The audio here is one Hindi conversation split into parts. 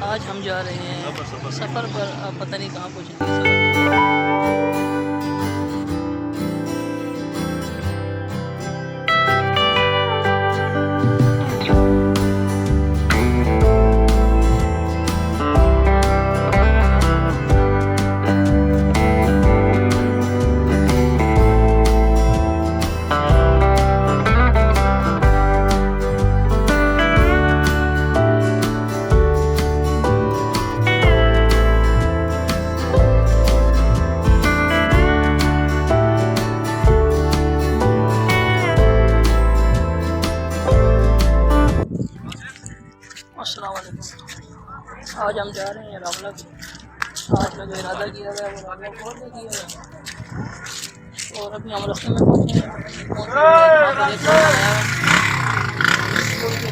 आज हम जा रहे हैं सफ़र पर, अब पता नहीं कहाँ पहुँचेंगे। अस्सलाम वालेकुम। आज हम जा रहे हैं रावला को। आज का जो इरादा किया गया वो रावला को किया गया और अभी हम रास्ते में पहुँचे हैं।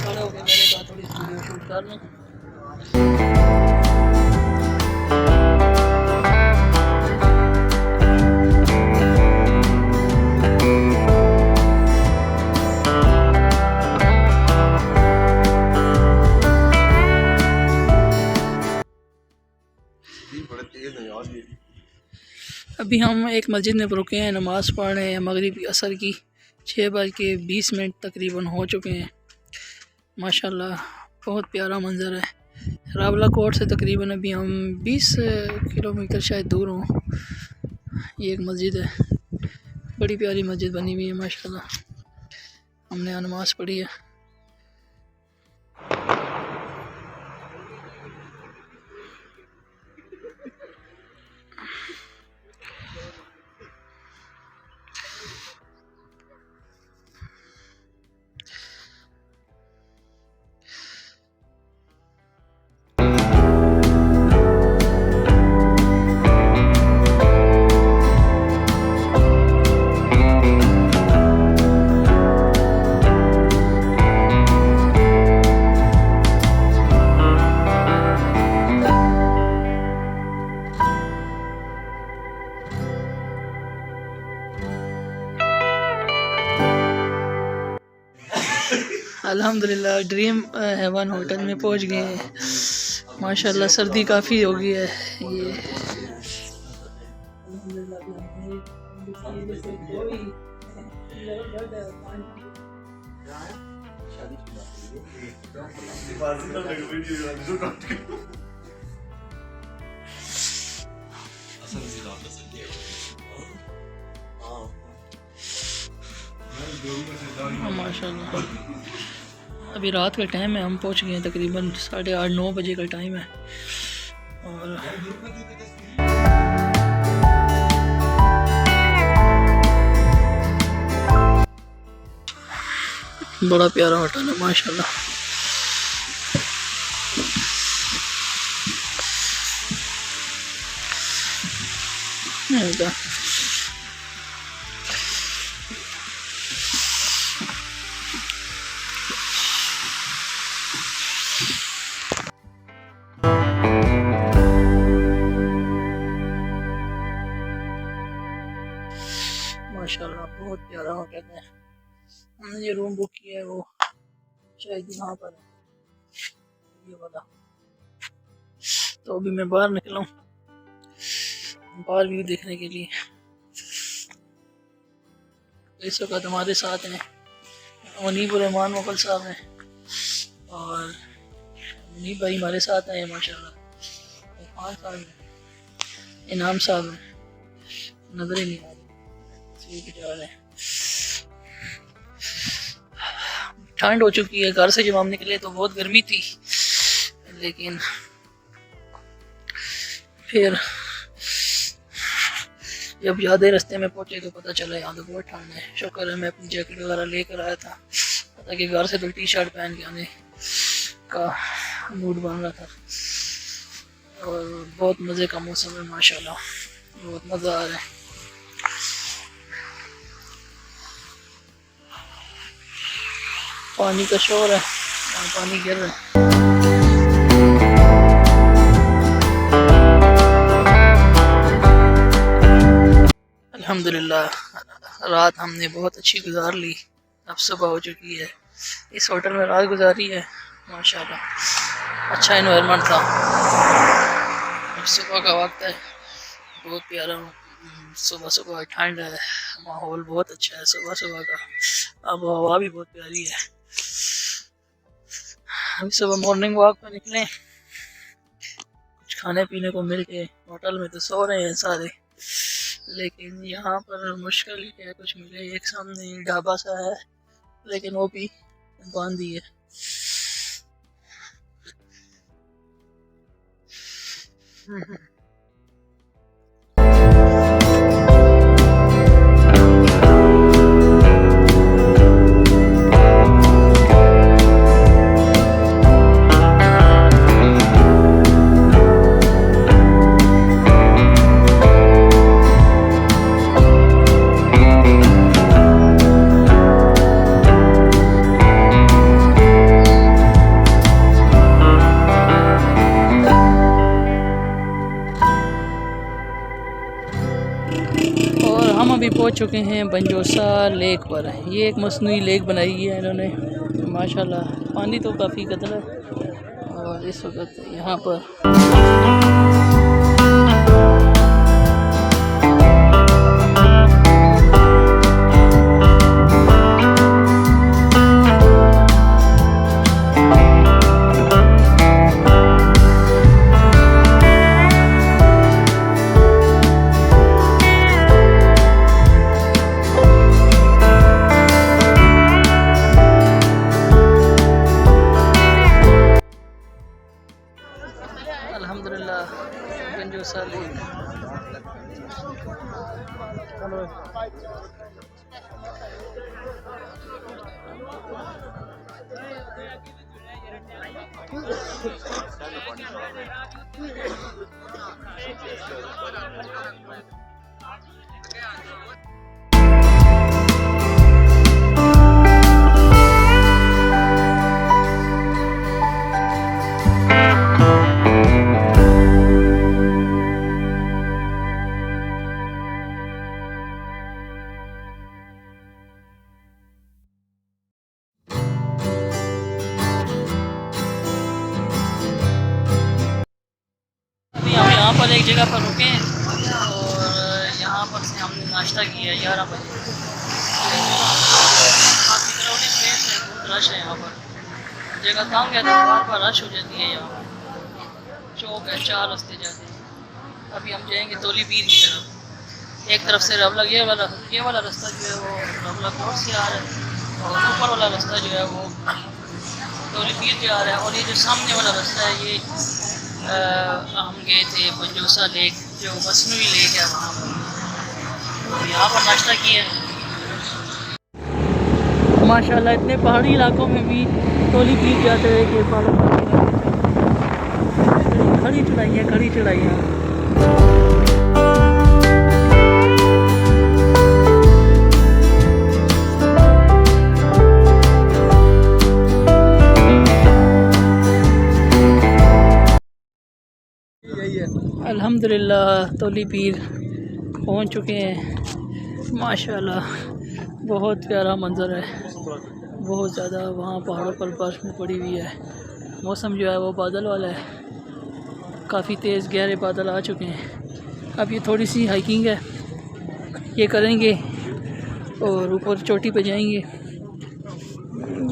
खड़े होकर मैंने कहा थोड़ी वीडियो शूट कर लूँ। अभी हम एक मस्जिद में रुके हैं, नमाज़ पढ़ रहे हैं मगरिब की असर की। 6:20 तकरीबन हो चुके हैं। माशाल्लाह बहुत प्यारा मंज़र है। रावला कोट से तकरीबन अभी हम 20 किलोमीटर शायद दूर हों। ये एक मस्जिद है, बड़ी प्यारी मस्जिद बनी हुई है माशाल्लाह। हमने यहाँ नमाज़ पढ़ी है। अल्हम्दुलिल्लाह ड्रीम हेवन होटल में पहुंच गए हैं। माशाल्लाह सर्दी काफ़ी हो गई है। ये माशाल्लाह अभी रात का टाइम है, हम पहुंच गए हैं तकरीबन 8:30-9 बजे का टाइम है। और बड़ा प्यारा होटल है माशाल्लाह। माशाल्लाह बहुत प्यारा होटल है। हमने ये रूम बुक किया है वो शायद यहाँ पर है, ये वाला। तो अभी मैं बाहर निकला हूँ बाहर व्यू देखने के लिए। इस वक्त हमारे साथ हैं मुनीब और रहमान मुगल साहब हैं और मुनीब भाई हमारे साथ आए हैं माशाल्लाह। रहमान साहब हैं, इनाम साहब हैं, नजर ही नहीं आ रहे। ठंड हो चुकी है। घर से जब हम निकले तो बहुत गर्मी थी, लेकिन फिर जब ज़्यादा रास्ते में पहुंचे तो पता चला यहाँ तो बहुत ठंड है। शुक्र है मैं अपनी जैकेट वगैरह लेकर आया था ताकि घर से तो टी शर्ट पहन के आने का मूड बन रहा था। और बहुत मज़े का मौसम है माशाल्लाह, बहुत मज़ा आ रहा है। पानी का शोर है, पानी गिर रहा है। अल्हम्दुलिल्लाह रात हमने बहुत अच्छी गुजार ली। अब सुबह हो चुकी है। इस होटल में रात गुजारी है माशाल्लाह। अच्छा इन्वायरमेंट था। सुबह का वक्त है, बहुत प्यारा। सुबह सुबह ठंड है, माहौल बहुत अच्छा है सुबह सुबह का। अब हवा भी बहुत प्यारी है। अभी सुबह मॉर्निंग वॉक पर निकले, कुछ खाने पीने को मिल के। होटल में तो सो रहे हैं सारे, लेकिन यहाँ पर मुश्किल ही है कुछ मिले। एक सामने ढाबा सा है, लेकिन वो भी बंद ही है। और हम अभी पहुंच चुके हैं बंजोसा लेक पर। ये एक मसनूई लेक बनाई है इन्होंने, माशाल्लाह। पानी तो काफ़ी गंदा है और इस वक्त यहाँ पर अल्हम्दुलिल्लाह बंजोसा लेक। अभी हम यहाँ पर एक जगह पर रुके हैं और यहाँ पर से हमने नाश्ता किया 11 बजे। काफ़ी क्राउडेड प्लेस है, बहुत रश है यहाँ पर। जगह तंग है तो बार बार रश हो जाती है। यहाँ चौक है, 4 रास्ते जाते हैं। अभी हम जाएंगे तोली पीर की तरफ। एक तरफ से रबला ये वाला रास्ता जो है वो रबला कोट से आ रहा है, और ऊपर वाला रास्ता जो है वो तोली पीर जा रहा है। और ये जो सामने वाला रास्ता है ये हम गए थे बंजोसा लेक, जो मसनूई लेक है वहाँ पर। तो यहाँ पर नाश्ता किया। माशाल्लाह इतने पहाड़ी इलाकों में भी तोली पीर जाते हैं कि खड़ी चढ़ाइयाँ। अल्हम्दुलिल्लाह तोली पीर पहुंच चुके हैं। माशाल्लाह बहुत प्यारा मंज़र है, बहुत ज़्यादा। वहाँ पहाड़ों पर बर्फ़ में पड़ी हुई है। मौसम जो है वो बादल वाला है, काफ़ी तेज़ गहरे बादल आ चुके हैं। अब ये थोड़ी सी हाइकिंग है, ये करेंगे और ऊपर चोटी पे जाएंगे।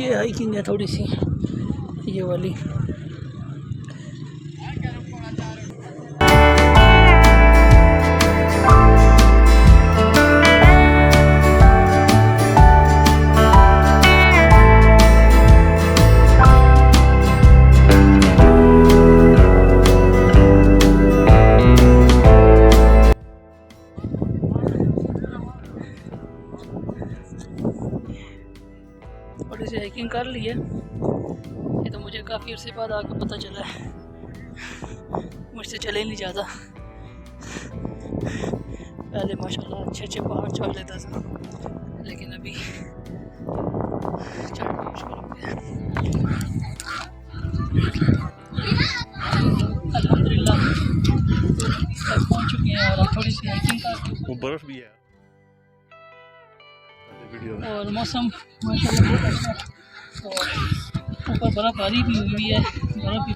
ये हाइकिंग है थोड़ी सी, ये वाली। थोड़ी सी हाइकिंग कर ली है। ये तो मुझे काफ़ी अर्से बाद आके पता चला है, मुझसे चले नहीं जाता। पहले माशाल्लाह अच्छे पहाड़ चढ़ लेता था, लेकिन अभी चढ़ना मुश्किल हो गया। अल्हम्दुलिल्लाह पहुँच चुके हैं और थोड़ी सी हाइकिंग कर, वो बर्फ़ भी है और मौसम माशाल्लाह बहुत अच्छा है। और ऊपर बर्फ़बारी भी हुई है, बर्फ़ भी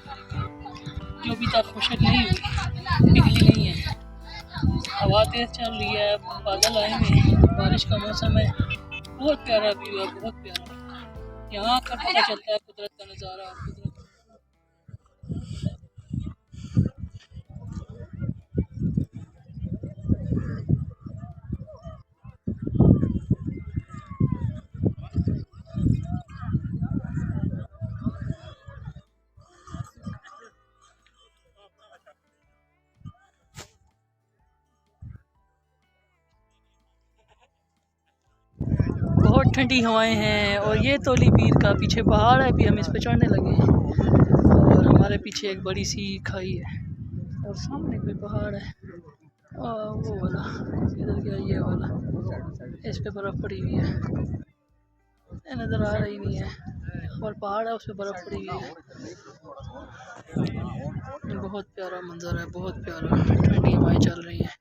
जो अभी तक खुशक नहीं हुई, पिघली नहीं है। हवा तेज़ चल रही है, बादल आए हुए हैं, बारिश का मौसम है। बहुत प्यारा व्यू है, बहुत प्यारा। यहाँ आकर पता चलता है कुदरत का नज़ारा और कुदरत। बहुत ठंडी हवाएं हैं और ये तोली पीर का पीछे पहाड़ है, अभी हम इस पे चढ़ने लगे हैं और हमारे पीछे एक बड़ी सी खाई है और सामने कोई पहाड़ है और वो वाला इधर क्या ये वाला, इस पे बर्फ़ पड़ी हुई है, ये नज़र आ रही नहीं है और पहाड़ है उस पर बर्फ़ पड़ी हुई है। बहुत प्यारा मंजर है, बहुत प्यारा। ठंडी हवाएं चल रही हैं।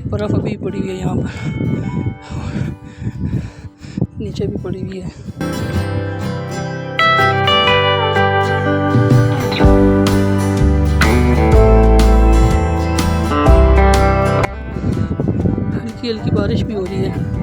बर्फ़ अभी पड़ी हुई है यहाँ पर, नीचे भी पड़ी हुई है। हल्की हल्की बारिश भी हो रही है।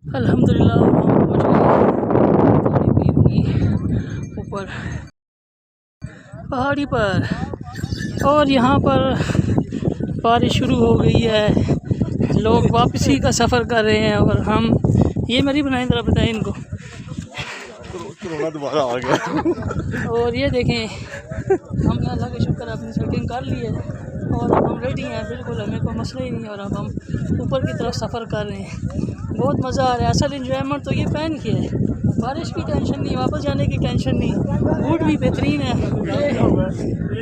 अल्हम्दुलिल्लाह हम पहुँच गए की ऊपर पहाड़ी पर और यहाँ पर बारिश शुरू हो गई है। लोग वापसी का सफ़र कर रहे हैं और हम ये मेरी बनाए, ज़रा बताएं इनको। कोरोना दोबारा आ गया। और ये देखें, हमने अल्लाह का शुक्र अपनी सेटिंग कर ली है और अब हम रेडी हैं, बिल्कुल हमें कोई मसला ही नहीं है और अब हम ऊपर की तरफ सफ़र कर रहे हैं। बहुत मज़ा आ रहा है। असल इंजॉयमेंट तो ये फ़ैन की है, बारिश की टेंशन नहीं, वापस जाने की टेंशन नहीं, मूड भी बेहतरीन है,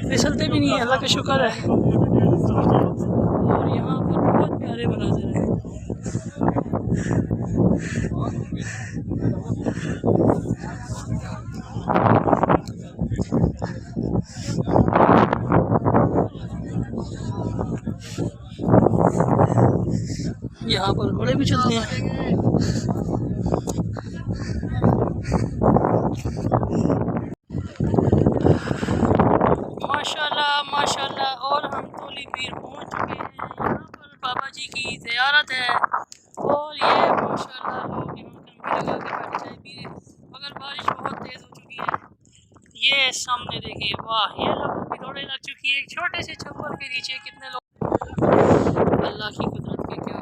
फिसलते भी नहीं है, अल्लाह का शुक्र है। और यहाँ पर बहुत प्यारे मनाज़िर हैं। यहाँ पर घोड़े भी चलते हैं। माशाल्लाह माशाल्लाह। और हम तोली पीर पहुँच चुके हैं। यहाँ पर बाबा जी की ज़ियारत है और ये माशाल्लाह लोग यहाँ कैंप लगा के बैठे चाय पी रहे हैं, मगर बारिश बहुत तेज़ हो चुकी है। ये सामने देखिए, वाह, ये लोगों की दौड़े लग चुकी है। एक छोटे से छप्पर के नीचे कितने लोग, अल्लाह की कुदरत के क्या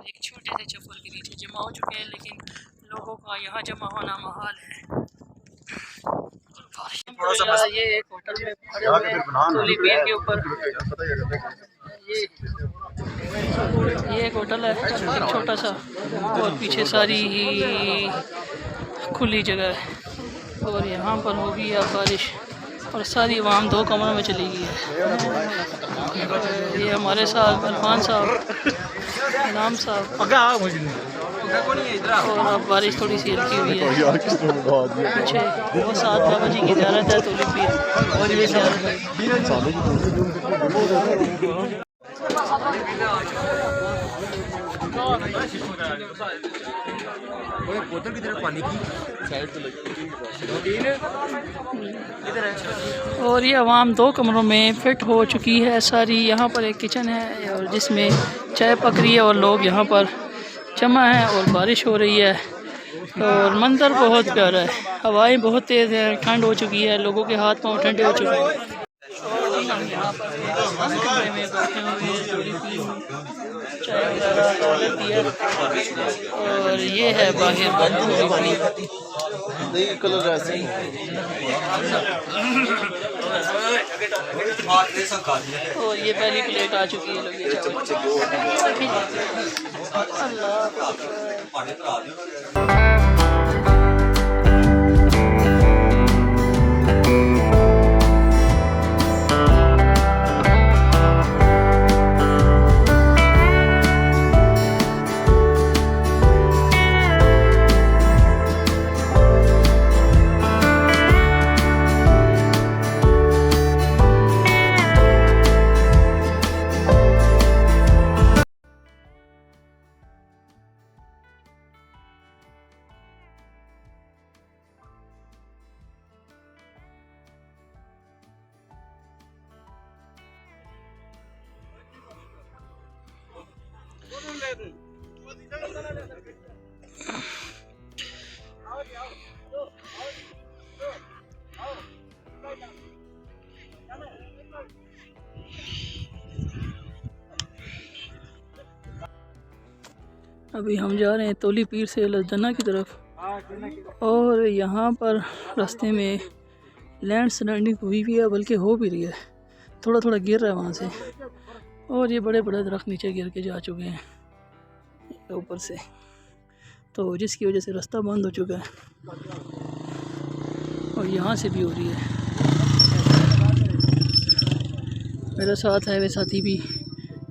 एक छोटे से छप्पर के नीचे जमा हो चुके हैं, लेकिन लोगों का यहाँ जमा होना महाल है। ये एक होटल में खड़े हुए हैं तोली पीर के ऊपर। ये एक होटल है, एक छोटा सा, और पीछे सारी खुली जगह है और यहाँ पर होगी अब बारिश और सारी आवाम दो कमरों में चली गई है। ये हमारे साथ अरफान साहब, इनाम साहब, और अब बारिश थोड़ी सी हल्की हुई है। पीछे वो साथ बाबा जी की ज़ियारत है तोली पीर और ये ज़ियारत है। बोतल की तरफ पानी की साइड पे लगी। और ये आवाम दो कमरों में फ़िट हो चुकी है सारी। यहाँ पर एक किचन है और जिसमें चाय पक रही है और लोग यहाँ पर जमा हैं और बारिश हो रही है और मंजर बहुत प्यारा है। हवाएं बहुत तेज़ है, ठंड हो चुकी है, लोगों के हाथ पाँव ठंडे हो चुके हैं। और अभी हम यहाँ पर कमरे में बैठे हुए हैं, थोड़ी सी चाय वगैरह का ऑर्डर दिया और ये है बाहर बंद हुई कलर ऐसे और ये पहली प्लेट आ चुकी है। लोग ये अभी हम जा रहे हैं तोली पीर से लजदना की तरफ और यहाँ पर रास्ते में लैंड स्लाइडिंग हुई भी है, बल्कि हो भी रही है, थोड़ा थोड़ा गिर रहा है वहाँ से। और ये बड़े बड़े दरख्त नीचे गिर के जा चुके हैं ऊपर से, तो जिसकी वजह से रास्ता बंद हो चुका है और यहाँ से भी हो रही है। मेरे साथ है वे साथी भी,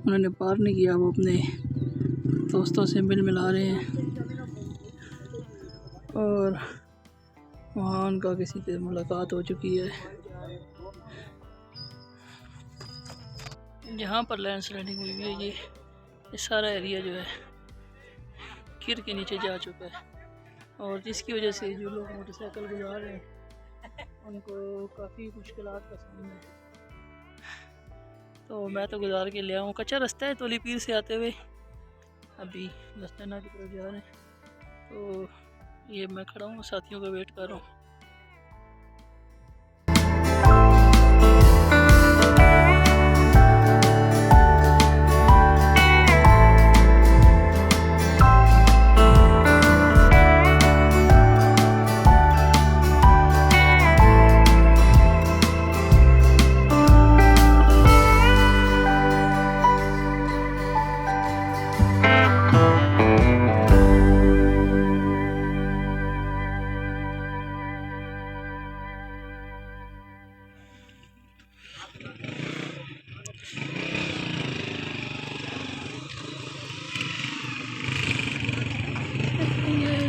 उन्होंने पार नहीं किया, वो अपने दोस्तों से मिला रहे हैं और वहाँ उनका किसी से मुलाकात हो चुकी है। जहाँ पर लैंड स्लाइडिंग हुई है ये सारा एरिया जो है गिर के नीचे जा चुका है और जिसकी वजह से जो लोग मोटरसाइकिल गुजार रहे हैं उनको काफ़ी मुश्किलात का सामना है। तो मैं तो गुजार के ले आऊँ, कच्चा रास्ता है तोली पीर से आते हुए, अभी लजदना की तरफ जा रहे हैं। तो ये मैं खड़ा हूँ, साथियों का वेट कर रहा हूँ।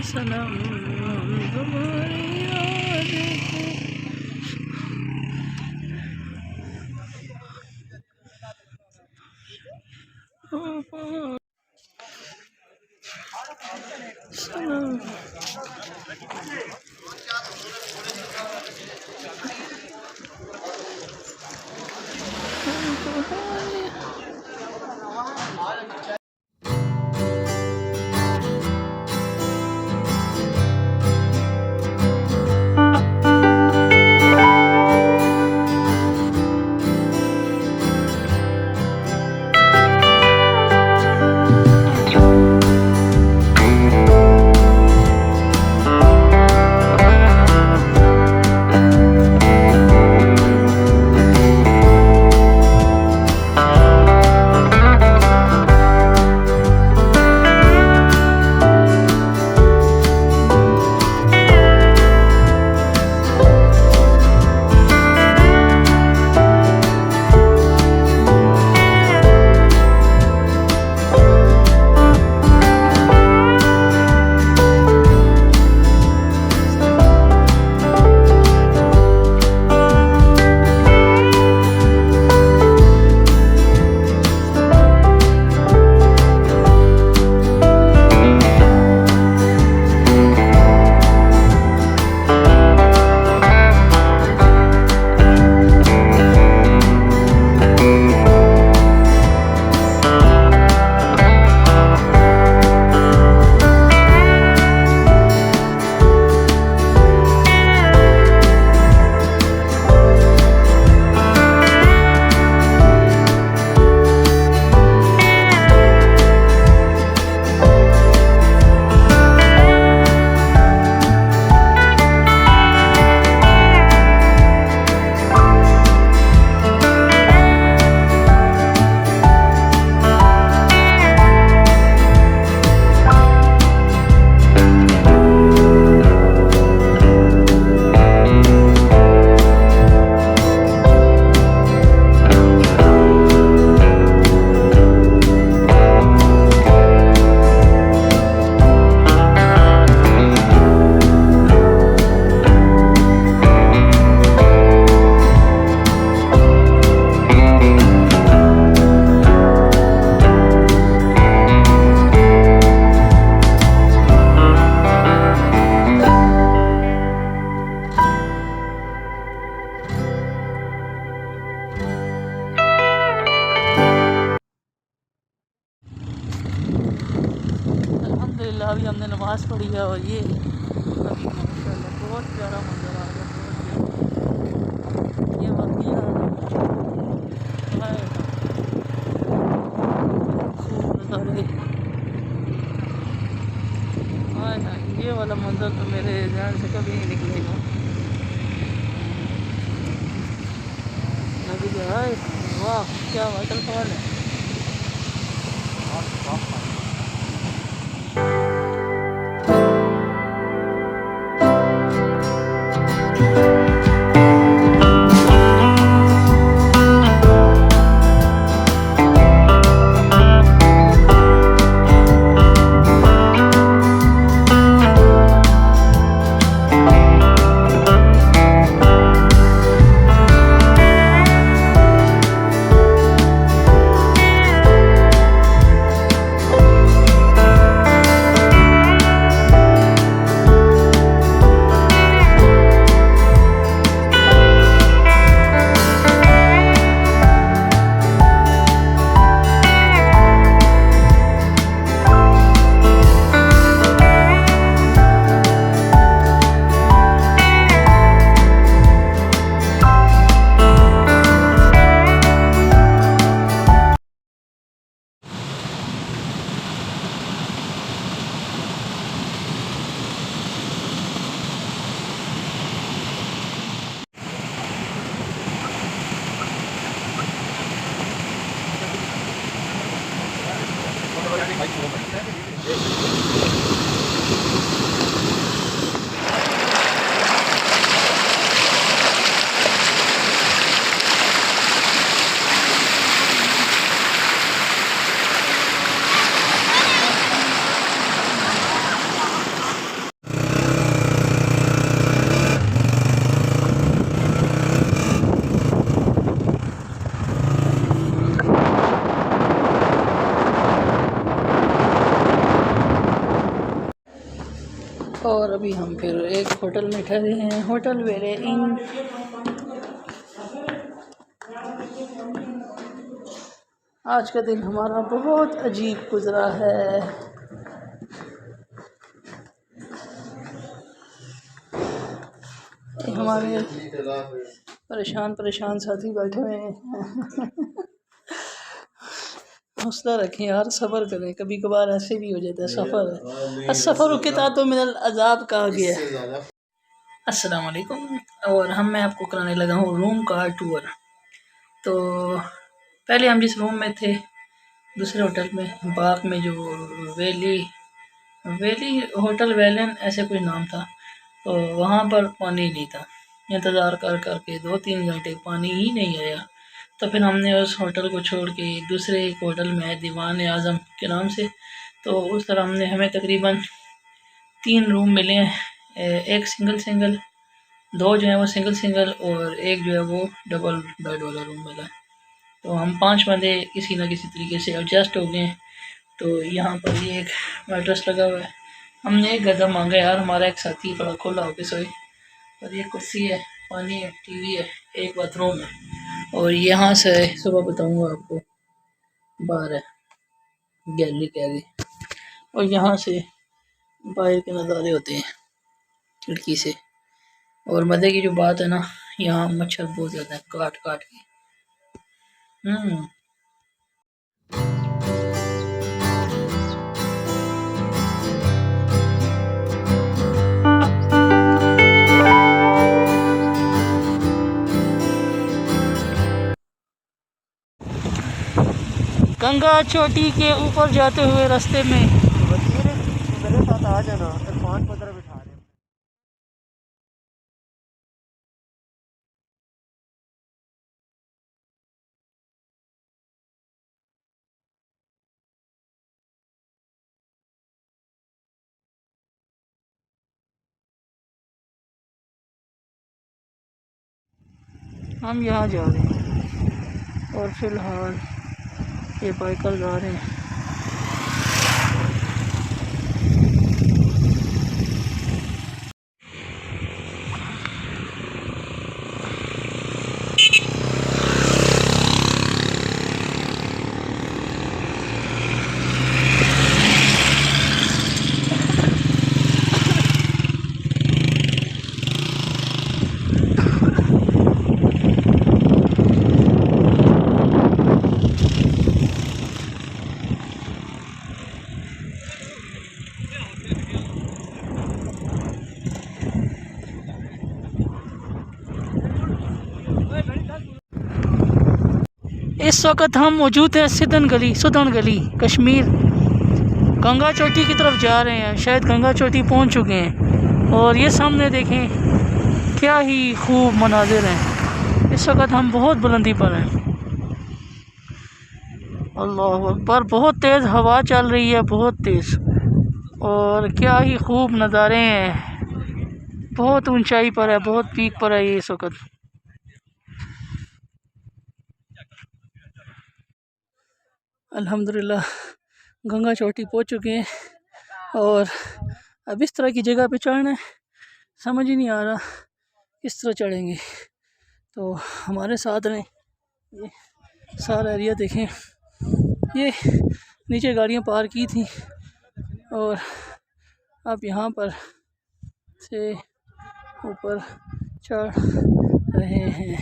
सनम तुम्हारी याद सनम नमाज़ पढ़ी है और ये अभी माशाल्लाह बहुत प्यारा मंजर आ रहा है, बहुत प्यारा। ये वाक़या खूब नज़ारे। हाय हाय, ये वाला मंजर तो मेरे ध्यान से कभी नहीं निकलेगा। अभी हाय वाह, क्या वाटरफॉल है। और अभी हम फिर एक होटल में ठहरे हैं, होटल वेले इन। आज का दिन हमारा बहुत अजीब गुजरा है। हमारे परेशान साथी बैठे हुए हैं। हौसला रखें यार, सफ़र करें, कभी कभार ऐसे भी हो जाता है। सफ़र है, सफ़र किता तो मिनल अजाब कहा गया। अस्सलाम वालेकुम। और मैं आपको कराने लगा हूँ रूम का टूर। तो पहले हम जिस रूम में थे दूसरे होटल में, बाग में, जो वैली होटल वैलन ऐसे कोई नाम था, तो वहाँ पर पानी नहीं था। इंतज़ार कर कर के 2-3 घंटे पानी ही नहीं आया। तो फिर हमने उस होटल को छोड़ के दूसरे एक होटल में है, दीवान आज़म के नाम से, तो उस तरह हमें तकरीबन 3 रूम मिले हैं। एक सिंगल, 2 जो है वो सिंगल और एक जो है वो डबल बेड वाला रूम मिला है। तो हम 5 बंदे किसी न किसी तरीके से एडजस्ट हो गए हैं। तो यहाँ पर ये एक मैट्रेस लगा हुआ है। हमने एक गद्दा मांगा यार, हमारा एक साथी बड़ा खुला होकर सोए। और ये कुर्सी है, पानी है, टीवी है, एक बाथरूम है। और यहाँ से सुबह बताऊँगा आपको, बाहर है गैलरी कह रही, और यहाँ से बाहर के नज़ारे होते हैं खिड़की से। और मज़े की जो बात है ना, यहाँ मच्छर बहुत ज़्यादा है, काट के। गंगा चोटी के ऊपर जाते हुए रास्ते में मेरे साथ आ जाना, इरफान को तरफ बिठा रहे। हम यहाँ जा रहे हैं और फिलहाल ये बाइकर जा रहे हैं। इस वक्त हम मौजूद हैं सुदन गली कश्मीर। गंगा चोटी की तरफ जा रहे हैं, शायद गंगा चोटी पहुंच चुके हैं। और ये सामने देखें क्या ही खूब मनाजिर हैं। इस वक्त हम बहुत बुलंदी पर हैं। अल्लाह अकबर, बहुत तेज़ हवा चल रही है, बहुत तेज़। और क्या ही खूब नज़ारे हैं। बहुत ऊंचाई पर है, बहुत पीक पर है ये इस वक्त। अल्हम्दुलिल्लाह गंगा चोटी पहुंच चुके हैं। और अब इस तरह की जगह पे चढ़ना है, समझ ही नहीं आ रहा किस तरह चढ़ेंगे। तो हमारे साथ रहें। ये सारा एरिया देखें, ये नीचे गाड़ियां पार्क की थी और अब यहाँ पर से ऊपर चढ़ रहे हैं।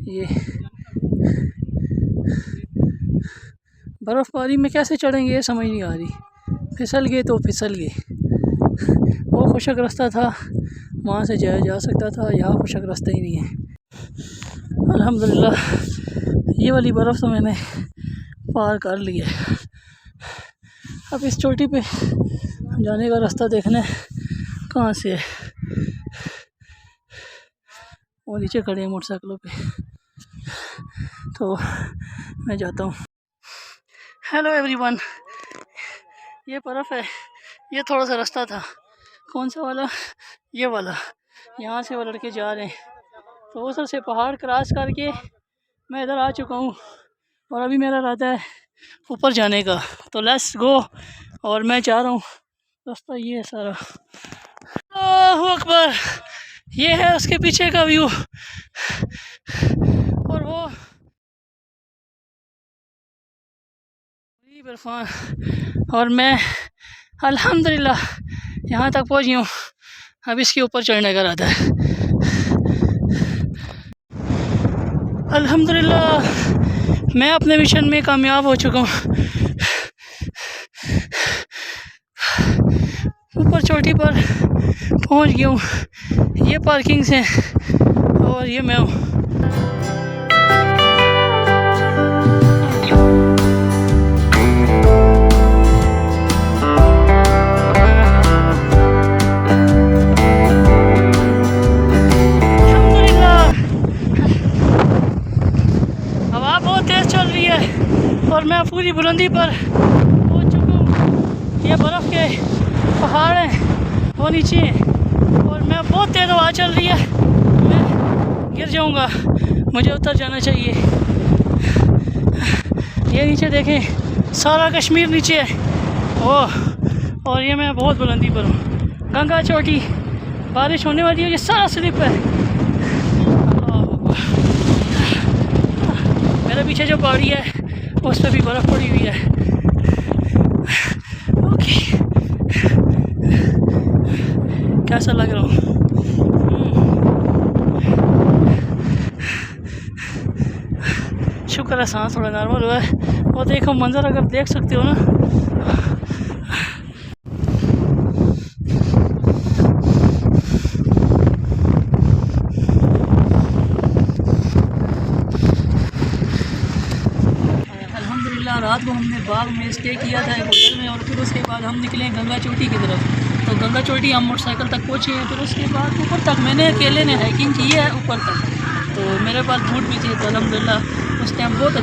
ये बर्फ़बारी में कैसे चढ़ेंगे ये समझ नहीं आ रही। फिसल गए तो फिसल गए। वो खुशक रास्ता था, वहाँ से जाया जा सकता था, यहाँ खुशक रास्ता ही नहीं है। अल्हम्दुलिल्लाह ये वाली बर्फ़ तो मैंने पार कर लिया है। अब इस चोटी पे जाने का रास्ता देखना है कहाँ से है। वो नीचे खड़े हैं मोटरसाइकिलों पे, तो मैं जाता हूँ। हेलो एवरीवन, ये बर्फ़ है, ये थोड़ा सा रास्ता था। कौन सा वाला? ये वाला। यहाँ से वो लड़के जा रहे हैं, तो उधर से पहाड़ क्रॉस करके मैं इधर आ चुका हूँ और अभी मेरा इरादा है ऊपर जाने का। तो लेट्स गो। और मैं जा रहा हूँ, रास्ता ये है सारा। अल्लाहु अकबर, ये है उसके पीछे का व्यू। और वो इरफान और मैं अल्हम्दुलिल्लाह यहाँ तक पहुँच गया हूँ। अब इसके ऊपर चढ़ने का इरादा है। अल्हम्दुलिल्लाह मैं अपने मिशन में कामयाब हो चुका हूँ। ऊपर चोटी पर पहुँच गया हूँ। ये पार्किंग्स हैं और ये मैं हूँ। और मैं पूरी बुलंदी पर पहुंच चुका हूँ। ये बर्फ़ के पहाड़ हैं, वो नीचे हैं और मैं बहुत तेज़ हवा चल रही है, मैं गिर जाऊँगा, मुझे उतर जाना चाहिए। ये नीचे देखें, सारा कश्मीर नीचे है। ओह, और ये मैं बहुत बुलंदी पर हूँ। गंगा चोटी, बारिश होने वाली है, ये सारा स्लिप है। मेरे पीछे जो पहाड़ी है उस पर भी बर्फ़ पड़ी हुई है। ओके, कैसा लग रहा हूँ? शुक्र है सांस थोड़ा नॉर्मल हुआ है। और देखो मंज़र, अगर देख सकते हो ना, रात को हमने बाग में स्टे किया था एक होटल में, और फिर उसके बाद हम निकले गंगा चोटी की तरफ। तो गंगा चोटी हम मोटरसाइकिल तक पहुँचे हैं। फिर उसके बाद ऊपर तक मैंने अकेले ने हाइकिंग की है ऊपर तक। तो मेरे पास बूट भी थे, तो अल्हम्दुलिल्लाह उस टाइम बहुत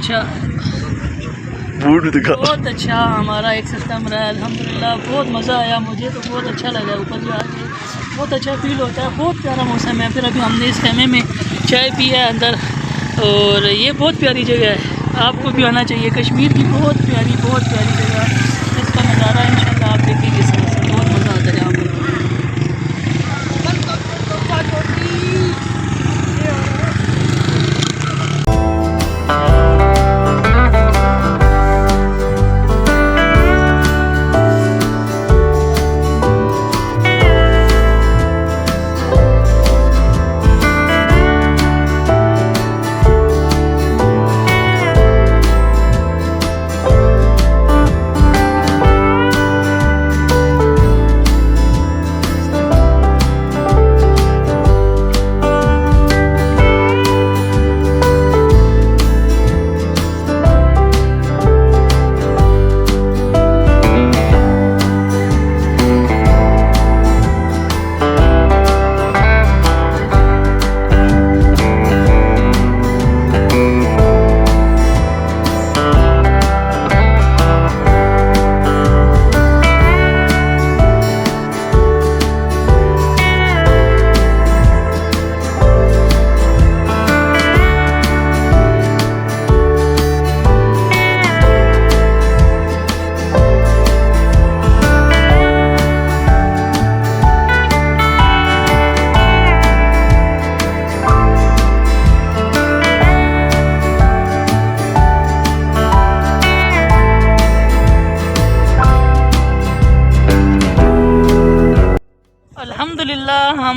अच्छा हमारा एक सिस्टम रहा है। अल्हम्दुलिल्लाह बहुत मज़ा आया, मुझे तो बहुत अच्छा लगा ऊपर जाके, बहुत अच्छा फील होता है। बहुत प्यारा मौसम है। फिर अभी हमने इस खेमे में चाय पी है अंदर, और ये बहुत प्यारी जगह है, आपको भी आना चाहिए। कश्मीर की बहुत प्यारी जगह है। इसका नज़ारा इंशाल्लाह आप देखेंगे, समझ बहुत मज़ा आता है यहाँ पर।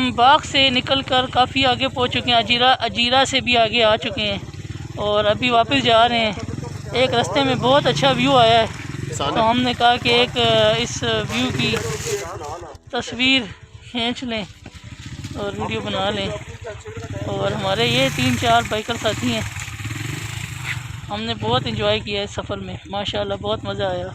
हम बाग से निकलकर काफ़ी आगे पहुंच चुके हैं, अजीरा से भी आगे आ चुके हैं और अभी वापस जा रहे हैं। एक रास्ते में बहुत अच्छा व्यू आया है, तो हमने कहा कि एक इस व्यू की तस्वीर खींच लें और वीडियो बना लें। और हमारे ये 3-4 बाइकर साथी हैं, हमने बहुत इंजॉय किया इस सफ़र में, माशाल्लाह बहुत मज़ा आया।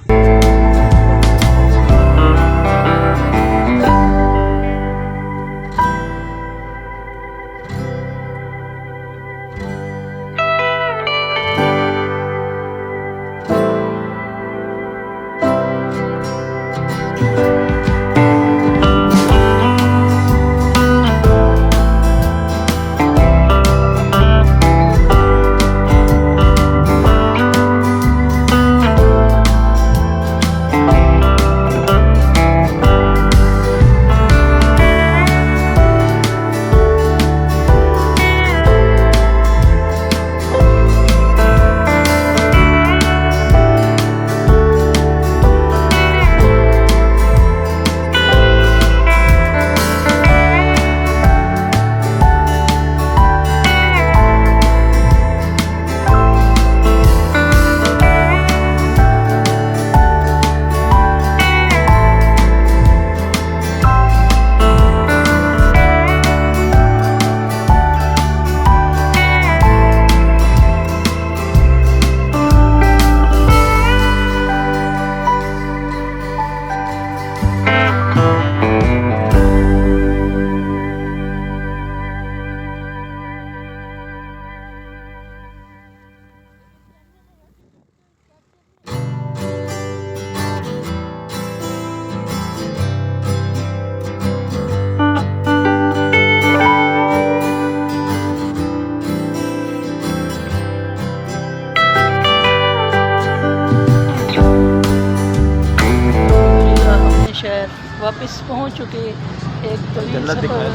वापस पहुंच चुके एक तवील सफ़र।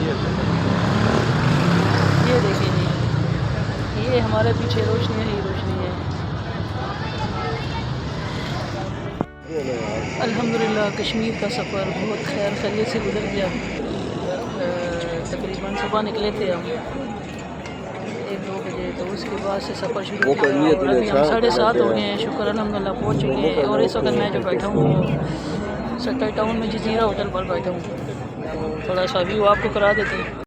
ये देखिए जी, ये हमारे पीछे रोशनी ही रोशनी है। अल्हम्दुलिल्लाह कश्मीर का सफ़र बहुत खैर खैरियत से गुजर गया। तकरीबन सुबह निकले थे हम 1-2 बजे, तो उसके बाद से सफ़र शुरू किया और अभी हम 7:30 हो गए हैं। शुक्र अल्हम्दुलिल्लाह पहुंच चुके हैं। और इस वक्त मैं जो बैठा हूँ सट्टा टाउन में जजीरा होटल पर बैठा हूँ। थोड़ा सा व्यू आपको करा देते हैं।